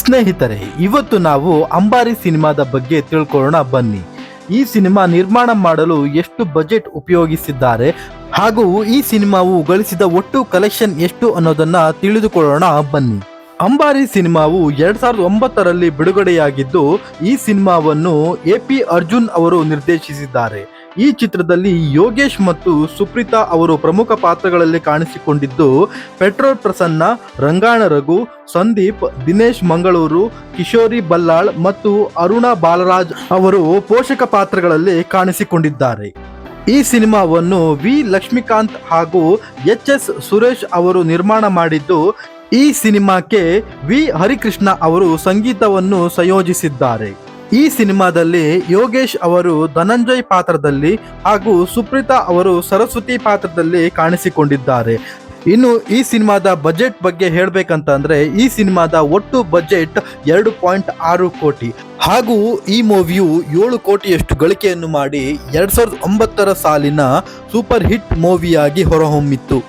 ಸ್ನೇಹಿತರೆ, ಇವತ್ತು ನಾವು ಅಂಬಾರಿ ಸಿನಿಮಾದ ಬಗ್ಗೆ ತಿಳ್ಕೊಳ್ಳೋಣ ಬನ್ನಿ. ಈ ಸಿನಿಮಾ ನಿರ್ಮಾಣ ಮಾಡಲು ಎಷ್ಟು ಬಜೆಟ್ ಉಪಯೋಗಿಸಿದ್ದಾರೆ ಹಾಗೂ ಈ ಸಿನಿಮಾವು ಗಳಿಸಿದ ಒಟ್ಟು ಕಲೆಕ್ಷನ್ ಎಷ್ಟು ಅನ್ನೋದನ್ನ ತಿಳಿದುಕೊಳ್ಳೋಣ ಬನ್ನಿ. ಅಂಬಾರಿ ಸಿನಿಮಾವು 2009ರಲ್ಲಿ ಬಿಡುಗಡೆಯಾಗಿದ್ದು, ಈ ಸಿನಿಮಾವನ್ನು ಎ.ಪಿ. ಅರ್ಜುನ್ ಅವರು ನಿರ್ದೇಶಿಸಿದ್ದಾರೆ. ಈ ಚಿತ್ರದಲ್ಲಿ ಯೋಗೇಶ್ ಮತ್ತು ಸುಪ್ರೀತಾ ಅವರು ಪ್ರಮುಖ ಪಾತ್ರಗಳಲ್ಲಿ ಕಾಣಿಸಿಕೊಂಡಿದ್ದು, ಪೆಟ್ರೋಲ್ ಪ್ರಸನ್ನ, ರಂಗಾಣ ರಘು, ಸಂದೀಪ್, ದಿನೇಶ್ ಮಂಗಳೂರು, ಕಿಶೋರಿ ಬಲ್ಲಾಳ್ ಮತ್ತು ಅರುಣಾ ಬಾಲರಾಜ್ ಅವರು ಪೋಷಕ ಪಾತ್ರಗಳಲ್ಲಿ ಕಾಣಿಸಿಕೊಂಡಿದ್ದಾರೆ. ಈ ಸಿನಿಮಾವನ್ನು ವಿ ಲಕ್ಷ್ಮೀಕಾಂತ್ ಹಾಗೂ ಎಚ್.ಎಸ್. ಸುರೇಶ್ ಅವರು ನಿರ್ಮಾಣ ಮಾಡಿದ್ದು, ಈ ಸಿನಿಮಾಕ್ಕೆ ವಿ ಹರಿಕೃಷ್ಣ ಅವರು ಸಂಗೀತವನ್ನು ಸಂಯೋಜಿಸಿದ್ದಾರೆ. ಈ ಸಿನಿಮಾದಲ್ಲಿ ಯೋಗೇಶ್ ಅವರು ಧನಂಜಯ್ ಪಾತ್ರದಲ್ಲಿ ಹಾಗೂ ಸುಪ್ರೀತಾ ಅವರು ಸರಸ್ವತಿ ಪಾತ್ರದಲ್ಲಿ ಕಾಣಿಸಿಕೊಂಡಿದ್ದಾರೆ. ಇನ್ನು ಈ ಸಿನಿಮಾದ ಬಜೆಟ್ ಬಗ್ಗೆ ಹೇಳಬೇಕಂತಂದ್ರೆ, ಈ ಸಿನಿಮಾದ ಒಟ್ಟು ಬಜೆಟ್ 2.6 ಕೋಟಿ ಹಾಗೂ ಈ ಮೂವಿಯು 7 ಕೋಟಿಯಷ್ಟು ಗಳಿಕೆಯನ್ನು ಮಾಡಿ 2009ರ ಸಾಲಿನ ಸೂಪರ್ ಹಿಟ್ ಮೂವಿಯಾಗಿ ಹೊರಹೊಮ್ಮಿತ್ತು.